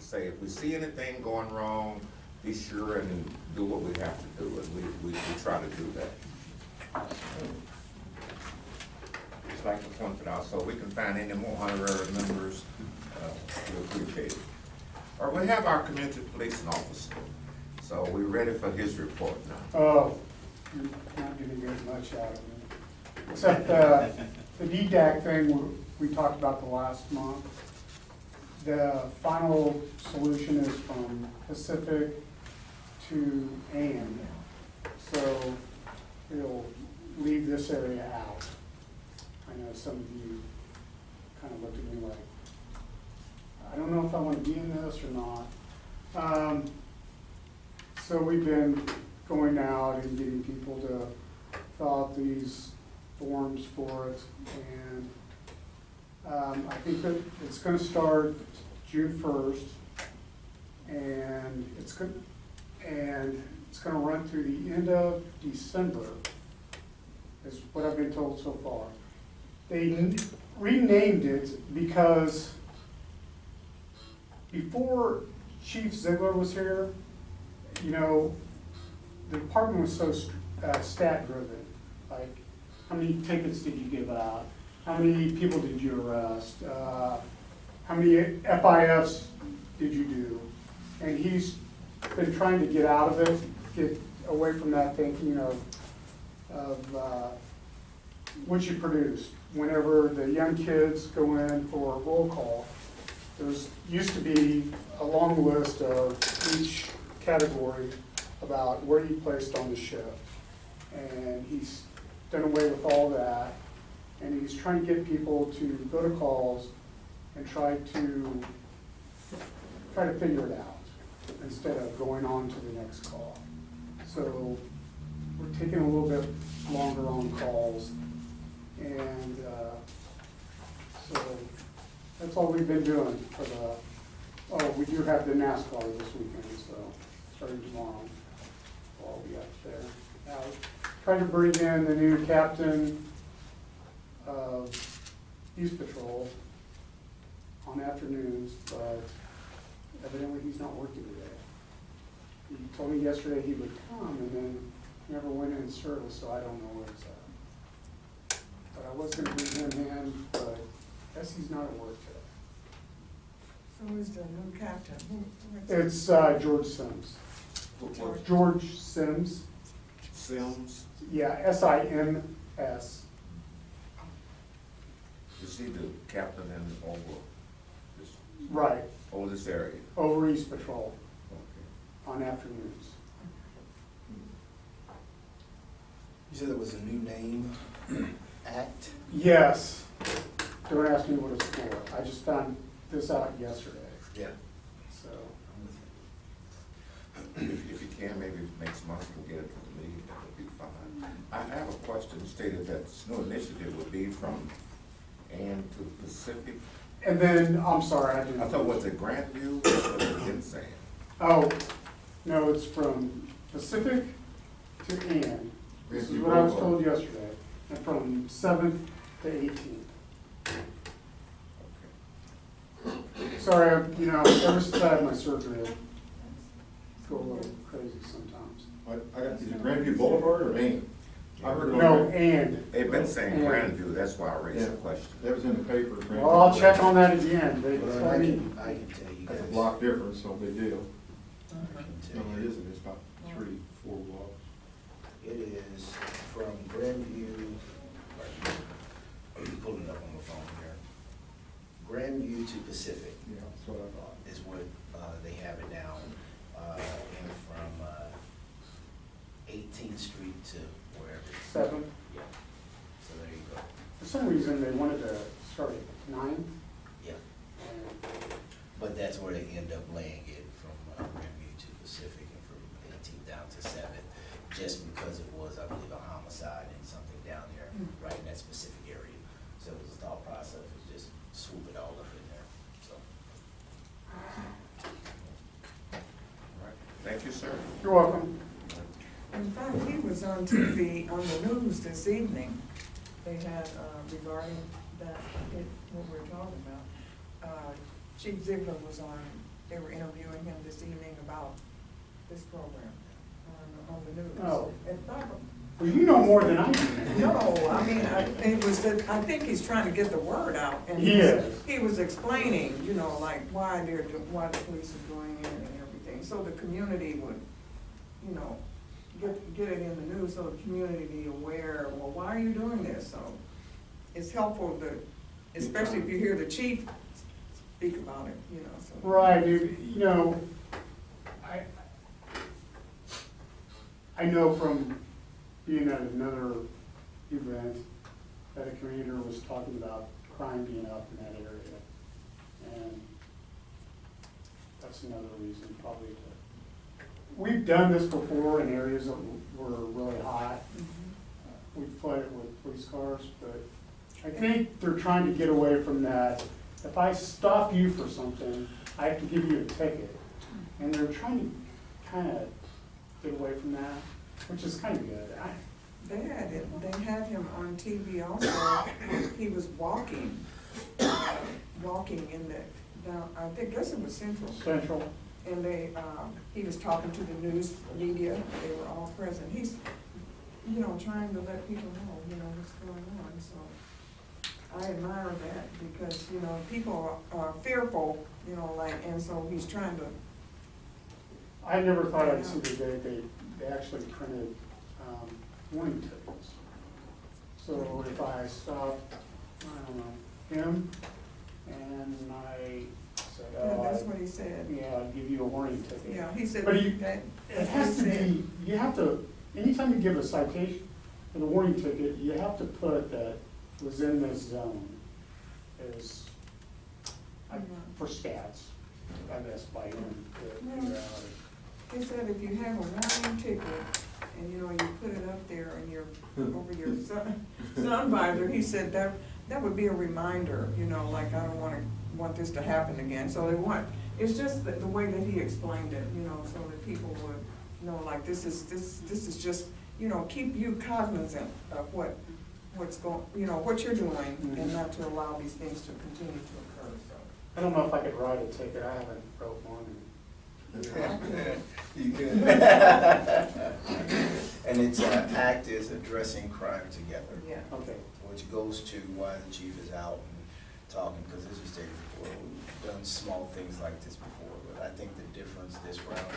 say, if we see anything going wrong, be sure and do what we have to do, and we try to do that. Just like to point it out, so we can find any more honorary members, we appreciate it. All right, we have our community policing officer, so we're ready for his report now. Oh, you're not gonna get much out of me. Except, the DDAC thing we talked about the last month. The final solution is from Pacific to Ann. So it'll leave this area out. I know some of you kind of looked at me like, I don't know if I want to be in this or not. So we've been going out and getting people to fill out these forms for it. And I think that it's going to start June 1st. And it's going to run through the end of December, is what I've been told so far. They renamed it because before Chief Ziegler was here, you know, the department was so stat driven. Like, how many tickets did you give out? How many people did you arrest? How many FIFs did you do? And he's been trying to get out of it, get away from that thinking of what you produce. Whenever the young kids go in for roll call, there's used to be a long list of each category about where you placed on the shift. And he's done away with all that, and he's trying to get people to go to calls and try to figure it out instead of going on to the next call. So we're taking a little bit longer on calls, and so that's all we've been doing for we do have the NASCAR this weekend, so starting tomorrow, I'll be up there. Now, trying to bring in the new captain of Youth Patrol on afternoons, but evidently he's not working today. He told me yesterday he would come and then never went in service, so I don't know where he's at. But I was gonna bring him in, but I guess he's not at work today. So who's the new captain? It's George Sims. George Sims. Sims, Yeah, S-I-M-S. is he the captain in over this, Right, over this area? over East Patrol Okay. on afternoons. You said it was a new name, Act? Yes. Don't ask me what it's for. I just found this out yesterday, Yeah. so. If you can, maybe next month we'll get it to the meeting, that would be fine. I have a question stated that this new initiative would be from Ann to Pacific. And then, I'm sorry, I didn't. I thought, was it Grandview, or was it Insane? Oh, no, it's from Pacific to Ann. This is what I was told yesterday, and from 7th to 18th. Sorry, ever since I had my surgery, I go a little crazy sometimes. Is it Grandview Boulevard or Main? I heard it on No, the- and. They've been saying And. Grandview, that's why I raised the Yeah. question. That was in the paper. Grandview. Well, I'll check on that again. They Well, told I me, can tell you That's a guys. block difference, no big deal. I can tell No, it you. isn't, it's about 3-4 blocks. It is from Grandview, are you pulling it up on the phone here? Grandview to Pacific Yeah, that's what I thought. is what, they have it now. And from, 18th Street to wherever. 7th. Yeah. So there you go. For some reason, they wanted to start at 9. Yeah. And But that's where they end up laying it, from Grandview to Pacific and from 18th down to 7th, just because it was, I believe, a homicide and something down there, right in that specific area. So it was a thought process, was just swoop it all up in there, so. All right. Thank you, sir. You're welcome. In fact, he was on TV, on the news this evening. They had, regarding that, what we're talking about. Chief Ziegler was on they were interviewing him this evening about this program on the news. Oh. And Barbara, Well, you know more than I do. no, I mean, it was, I think he's trying to get the word out. And He is. He was explaining, you know, like why why the police are doing it and everything, so the community would, you know, get it in the news, so the community be aware, well, why are you doing this? So it's helpful to, especially if you hear the chief speak about it, you know, so. Right, you know, I know from being at another event that a commuter was talking about crime being up in that area. And that's another reason probably to, we've done this before in areas that were really hot. We flooded with police cars, but I think they're trying to get away from that. If I stop you for something, I have to give you a ticket. And they're trying to kind of get away from that, which is kind of good. They had him on TV also, he was walking in the, down, I guess it was Central. Central. And he was talking to the news media, they were all present. He's, you know, trying to let people know, you know, what's going on, so I admire that because, you know, people are fearful, you know, like, and so he's trying to. I never thought I'd see the day they actually printed warning tickets. So if I stopped, I don't know, him, and I said, Yeah, that's what he said. yeah, I'll give you a warning ticket. Yeah, he said But that. it has to be, you have to, anytime you give a citation and a warning ticket, you have to put that within this zone is, for stats, I guess, by him to figure out. He said if you have a warning ticket and, you know, you put it up there and you're over your sun visor, he said that would be a reminder, you know, like I don't want this to happen again. So they want, it's just the way that he explained it, you know, so that people would know, like this is just, you know, keep you cognizant of what's going, you know, what you're doing and not to allow these things to continue to occur, so. I don't know if I could write a ticket, I haven't wrote one. You could. And its act is addressing crime together, Yeah. Okay. which goes to why the chief is out and talking, because as you stated before, we've done small things like this before, but I think the difference this round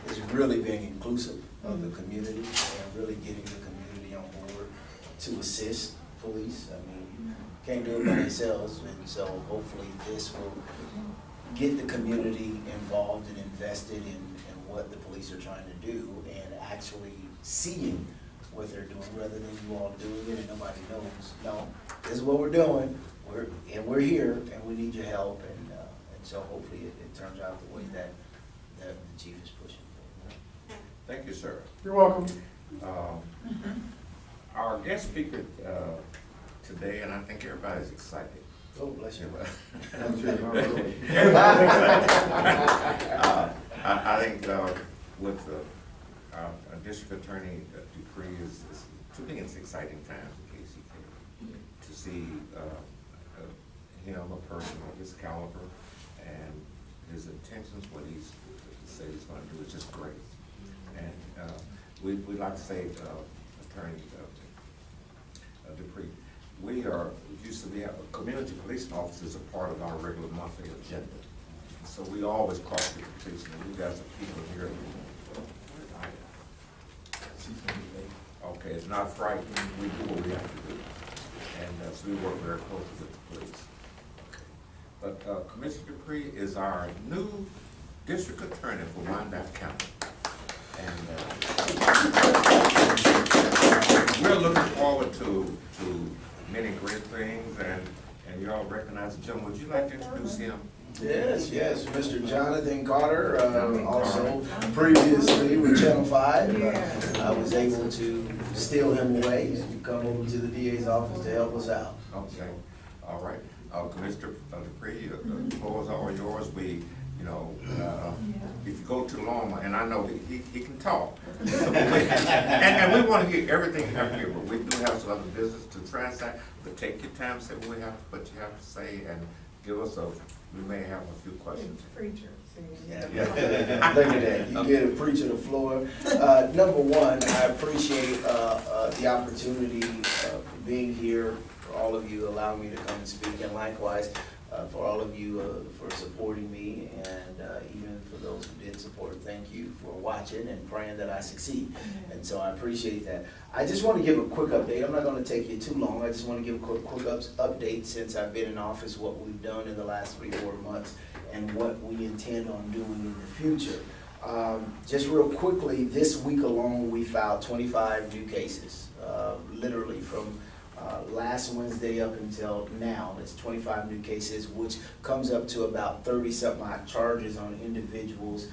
is really being inclusive of the community and really getting the community on board to assist police. I mean, can't do it by yourselves, and so hopefully this will get the community involved and invested in what the police are trying to do and actually seeing what they're doing rather than you all doing it and nobody knows. No, this is what we're doing. We're here and we need your help, and so hopefully it turns out the way that the chief is pushing for. Thank you, sir. You're welcome. Our guest speaker today, and I think everybody's excited. Oh, bless you. I think with our district attorney Dupree to me it's exciting times in KCK to see him, a person of his caliber, and his intentions, what he's said he's going to do is just great. And we'd like to say, Attorney Dupree, we used to be a community policing officers, a part of our regular monthly agenda. So we always cross the completion, and you guys are people here. Okay, it's not frightening, we do what we have to do. And so we work very closely with the police. Okay. But Commissioner Dupree is our new district attorney for Wyandotte County. And we're looking forward to many great things, and you all recognize the gentleman. Would you like to introduce him? Yes, Mr. Jonathan Carter, also previously with Channel 5. I was able to steal him away and come over to the DA's office to help us out. Okay, all right. Commissioner Dupree, the floor is all yours. If you go too long, and I know he can talk, and we want to hear everything you have here, but we do have some other business to transact. But take your time, say what you have to say, and give us we may have a few questions. Preachers. Yeah, Yeah. look at that, you get a preach to the floor. Number one, I appreciate the opportunity for being here, for all of you allowing me to come and speak, and likewise, for all of you for supporting me, and even for those who did support, thank you for watching and praying that I succeed. And so I appreciate that. I just want to give a quick update. I'm not going to take you too long. I just want to give a quick update since I've been in office, what we've done in the last 3-4 months, and what we intend on doing in the future. Just real quickly, this week alone, we filed 25 new cases, literally from last Wednesday up until now. It's 25 new cases, which comes up to about 30-something odd charges on individuals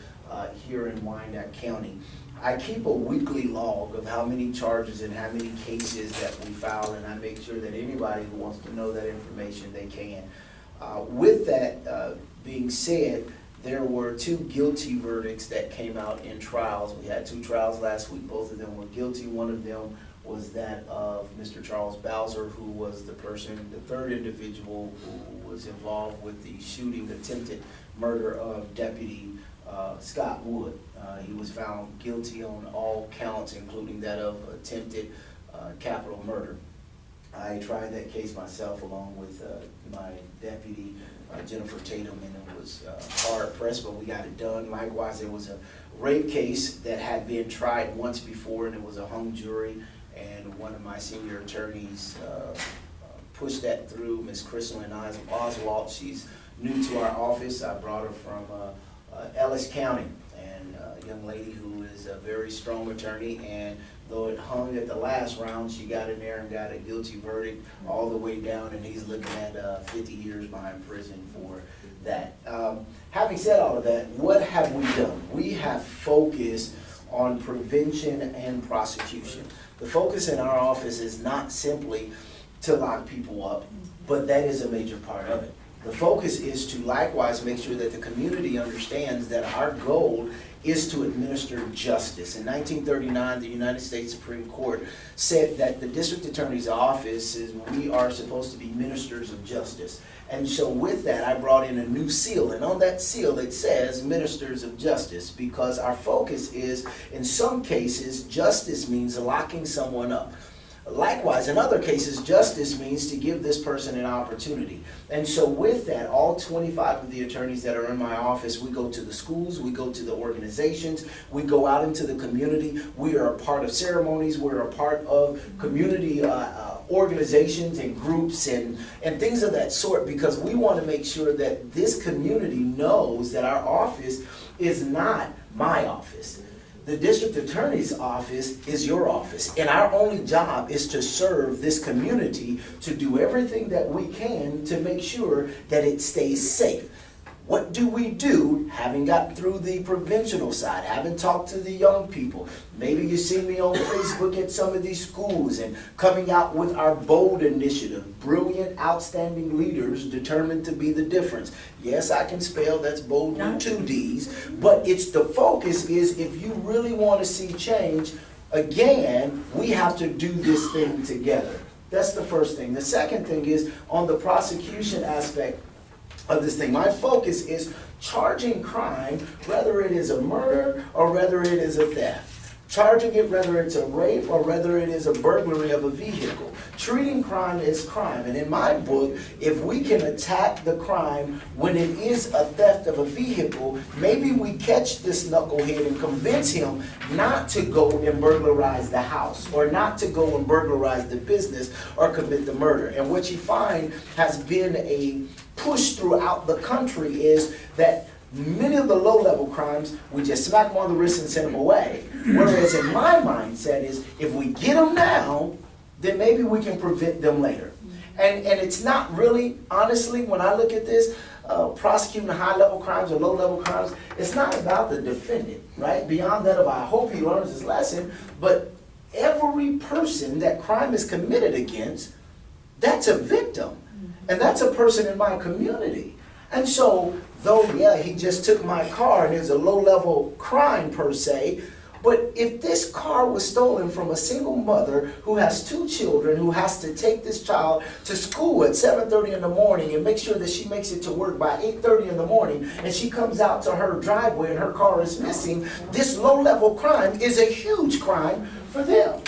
here in Wyandotte County. I keep a weekly log of how many charges and how many cases that we file, and I make sure that anybody who wants to know that information, they can. With that being said, there were 2 guilty verdicts that came out in trials. We had 2 trials last week. Both of them were guilty. One of them was that of Mr. Charles Bowser, who was the third individual who was involved with the shooting, attempted murder of Deputy Scott Wood. He was found guilty on all counts, including that of attempted capital murder. I tried that case myself along with my deputy, Jennifer Tatum, and it was hard pressed, but we got it done. Likewise, there was a rape case that had been tried once before, and it was a hung jury, and one of my senior attorneys pushed that through, Ms. Crystalline Oswald. She's new to our office. I brought her from Ellis County, and a young lady who is a very strong attorney, and though it hung at the last round, she got in there and got a guilty verdict all the way down, and he's looking at 50 years behind prison for that. Having said all of that, what have we done? We have focused on prevention and prosecution. The focus in our office is not simply to lock people up, but that is a major part of it. The focus is to likewise make sure that the community understands that our goal is to administer justice. In 1939, the United States Supreme Court said that the district attorney's office is, we are supposed to be ministers of justice. And so with that, I brought in a new seal, and on that seal it says ministers of justice, because our focus is, in some cases, justice means locking someone up. Likewise, in other cases, justice means to give this person an opportunity. And so with that, all 25 of the attorneys that are in my office, we go to the schools, we go to the organizations, we go out into the community. We are a part of ceremonies, we're a part of community organizations and groups and things of that sort, because we want to make sure that this community knows that our office is not my office. The district attorney's office is your office, and our only job is to serve this community, to do everything that we can to make sure that it stays safe. What do we do, having gotten through the preventional side, having talked to the young people? Maybe you see me on Facebook at some of these schools and coming out with our BOLD initiative, brilliant, outstanding leaders determined to be the difference. Yes, I can spell, that's BOLD with 2 D's, but it's the focus is, if you really want to see change, again, we have to do this thing together. That's the first thing. The second thing is on the prosecution aspect of this thing. My focus is charging crime, whether it is a murder or whether it is a theft. Charging it whether it's a rape or whether it is a burglary of a vehicle. Treating crime as crime. And in my book, if we can attack the crime when it is a theft of a vehicle, maybe we catch this knucklehead and convince him not to go and burglarize the house, or not to go and burglarize the business or commit the murder. And what you find has been a push throughout the country is that many of the low-level crimes, we just smack them on the wrist and send them away. Whereas in my mindset is, if we get them now, then maybe we can prevent them later. And it's not really, honestly, when I look at this, prosecuting high-level crimes or low-level crimes, it's not about the defendant, right? Beyond that, I hope he learns his lesson, but every person that crime is committed against, that's a victim. And that's a person in my community. And so, though, yeah, he just took my car and it's a low-level crime per se, But if this car was stolen from a single mother who has 2 children, who has to take this child to school at 7:30 in the morning and make sure that she makes it to work by 8:30 in the morning, and she comes out to her driveway and her car is missing, this low-level crime is a huge crime for them.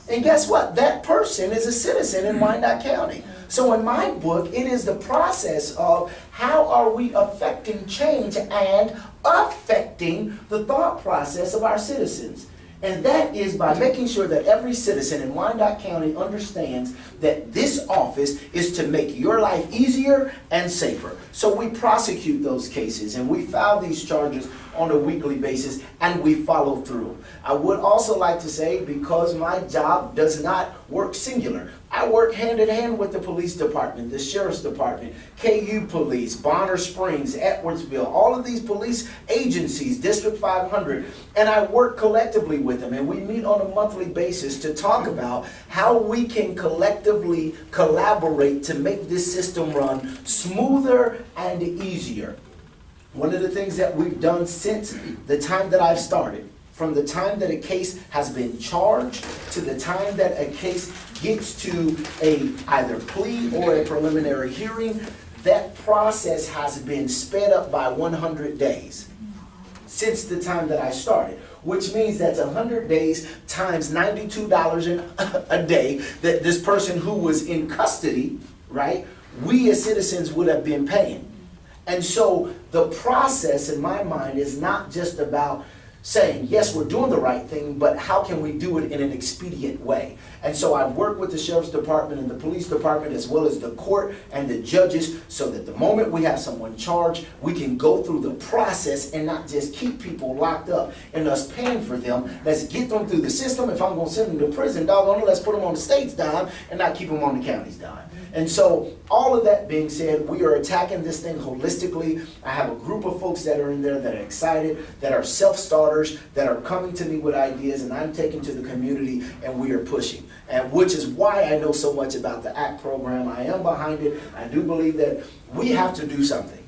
And guess what? That person is a citizen in Wyandotte County. So in my book, it is the process of how are we affecting change and affecting the thought process of our citizens. And that is by making sure that every citizen in Wyandotte County understands that this office is to make your life easier and safer. So we prosecute those cases and we file these charges on a weekly basis and we follow through. I would also like to say, because my job does not work singular, I work hand in hand with the police department, the sheriff's department, KU Police, Bonner Springs, Edwardsville, all of these police agencies, District 500, and I work collectively with them, and we meet on a monthly basis to talk about how we can collectively collaborate to make this system run smoother and easier. One of the things that we've done since the time that I've started, from the time that a case has been charged to the time that a case gets to a either plea or a preliminary hearing, that process has been sped up by 100 days since the time that I started, which means that's 100 days times $92 a day that this person who was in custody, right, we as citizens would have been paying. And so the process in my mind is not just about saying, yes, we're doing the right thing, but how can we do it in an expedient way? And so I work with the sheriff's department and the police department as well as the court and the judges so that the moment we have someone charged, we can go through the process and not just keep people locked up and us paying for them. Let's get them through the system. If I'm going to send them to prison, doggone it, let's put them on the state's dime and not keep them on the county's dime. And so all of that being said, we are attacking this thing holistically. I have a group of folks that are in there that are excited, that are self-starters, that are coming to me with ideas, and I'm taking to the community and we are pushing. And which is why I know so much about the ACT program. I am behind it. I do believe that we have to do something.